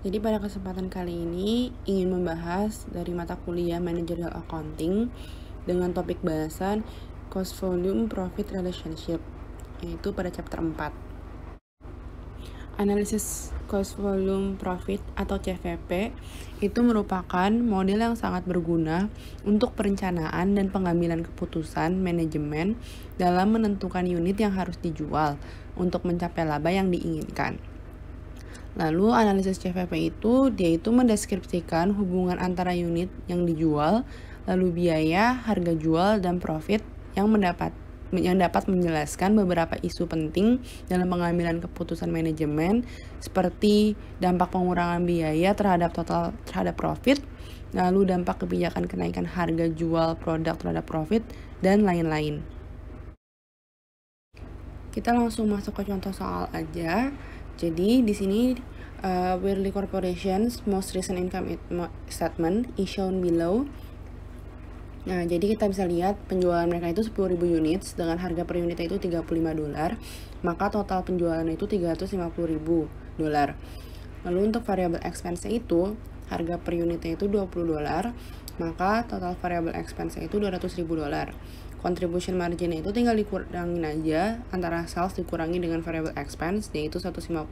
Jadi pada kesempatan kali ini ingin membahas dari mata kuliah Managerial Accounting dengan topik bahasan Cost Volume Profit Relationship, yaitu pada chapter 4. Analisis Cost Volume Profit atau CVP itu merupakan model yang sangat berguna untuk perencanaan dan pengambilan keputusan manajemen dalam menentukan unit yang harus dijual untuk mencapai laba yang diinginkan. Lalu analisis CVP itu mendeskripsikan hubungan antara unit yang dijual, lalu biaya, harga jual, dan profit yang dapat menjelaskan beberapa isu penting dalam pengambilan keputusan manajemen seperti dampak pengurangan biaya terhadap profit, lalu dampak kebijakan kenaikan harga jual produk terhadap profit, dan lain-lain. Kita langsung masuk ke contoh soal aja. Jadi di sini Whirley Corporation's most recent income statement is shown below. Nah, jadi kita bisa lihat penjualan mereka itu 10.000 units dengan harga per unitnya itu $35, maka total penjualannya itu $350.000. Lalu untuk variable expense itu harga per unitnya itu $20, maka total variable expense itu $200.000. Contribution marginnya itu tinggal dikurangin aja antara sales dikurangi dengan variable expense, yaitu $150.000.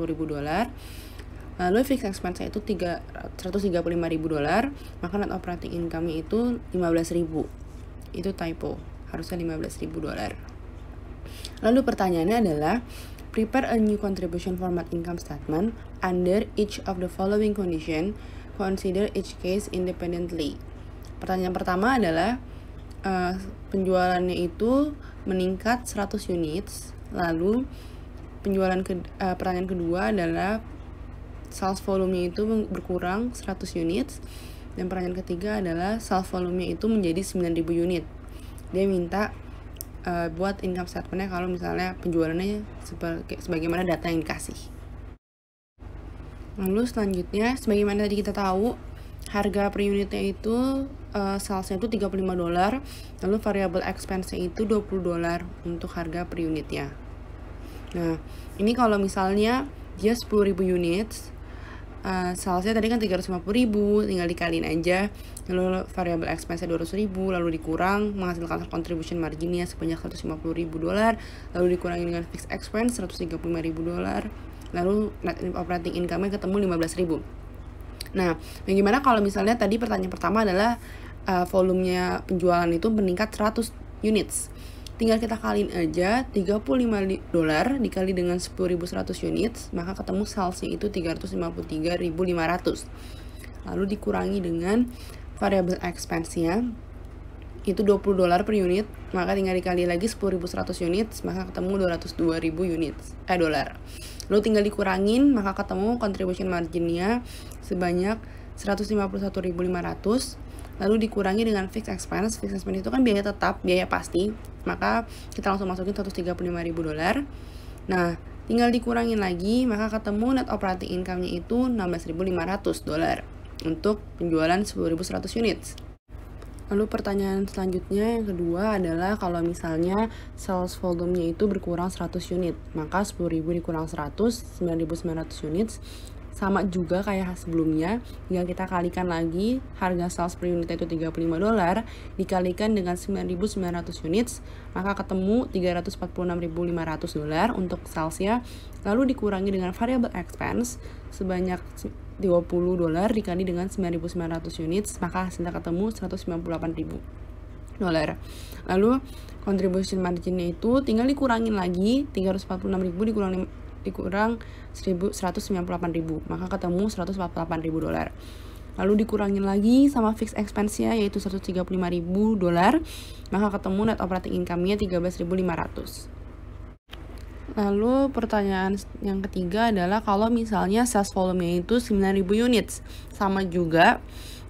Lalu fixed expense itu $135.000, maka net operating income-nya itu $15.000. Itu typo, harusnya $15.000. Lalu pertanyaannya adalah, prepare a new contribution format income statement under each of the following condition, consider each case independently. Pertanyaan pertama adalah, penjualannya itu meningkat 100 units, lalu pertanyaan kedua adalah sales volume-nya itu berkurang 100 units, dan pertanyaan ketiga adalah sales volume-nya itu menjadi 9.000 unit. Dia minta buat income statement-nya kalau misalnya penjualannya sebagaimana data yang dikasih. Lalu selanjutnya, sebagaimana tadi kita tahu, harga per unitnya itu salesnya itu $35, lalu variable expense-nya itu $20 untuk harga per unitnya. Nah, ini kalau misalnya dia 10.000 units, salesnya tadi kan 350.000, tinggal dikaliin aja, lalu variable expense-nya 200.000, lalu dikurang menghasilkan contribution marginnya sebanyak $150.000, lalu dikurangi dengan fixed expense $135.000, lalu net operating income-nya ketemu 15.000. Nah, bagaimana kalau misalnya tadi pertanyaan pertama adalah volumenya penjualan itu meningkat 100 units. Tinggal kita kaliin aja $35 dikali dengan 10.100 units, maka ketemu salesnya itu 353.500. Lalu dikurangi dengan variable expense-nya itu $20 per unit, maka tinggal dikali lagi 10.100 units, maka ketemu 202.000 dolar. Lalu tinggal dikurangin, maka ketemu contribution marginnya sebanyak 151.500. Lalu dikurangi dengan fixed expense. Fixed expense itu kan biaya tetap, biaya pasti, maka kita langsung masukin $135.000. Nah, tinggal dikurangin lagi, maka ketemu net operating income-nya itu $16.500 untuk penjualan 10.100 units. Lalu pertanyaan selanjutnya yang kedua adalah kalau misalnya sales volume-nya itu berkurang 100 unit, maka 10.000 dikurang 100, 9.900 units, sama juga kayak sebelumnya, tinggal kita kalikan lagi harga sales per unitnya itu $35 dikalikan dengan 9.900 units, maka ketemu $346.500 untuk salesnya, lalu dikurangi dengan variable expense sebanyak $20 dikali dengan 9.900 units, maka hasilnya ketemu $198.000. Lalu contribution marginnya itu tinggal dikurangin lagi, 346.000 dikurang 198.000, maka ketemu $148.000. Lalu dikurangin lagi sama fixed expense-nya yaitu $135.000, maka ketemu net operating income-nya $13.500. Lalu pertanyaan yang ketiga adalah kalau misalnya sales volume-nya itu 9.000 units, sama juga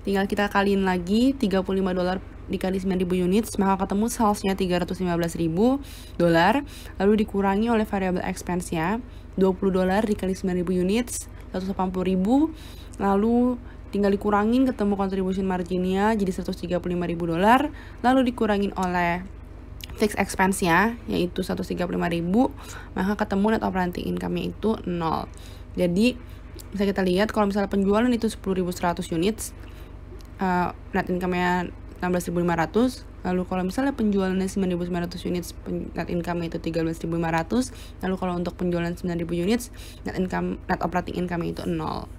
tinggal kita kaliin lagi $35 dikali 9.000 units, maka ketemu salesnya $315.000, lalu dikurangi oleh variable expense-nya $20 dikali 9.000 units, $180.000, lalu tinggal dikurangin ketemu contribution marginnya jadi $135.000, lalu dikurangin oleh fixed expense-nya yaitu 135.000, maka ketemu net operating income-nya itu 0. Jadi Bisa kita lihat kalau misalnya penjualan itu 10.100 units, net income-nya 16.500. Lalu kalau misalnya penjualannya 9.900 units, net income itu 13.500. Lalu kalau untuk penjualan 9.000 units, net operating income itu 0.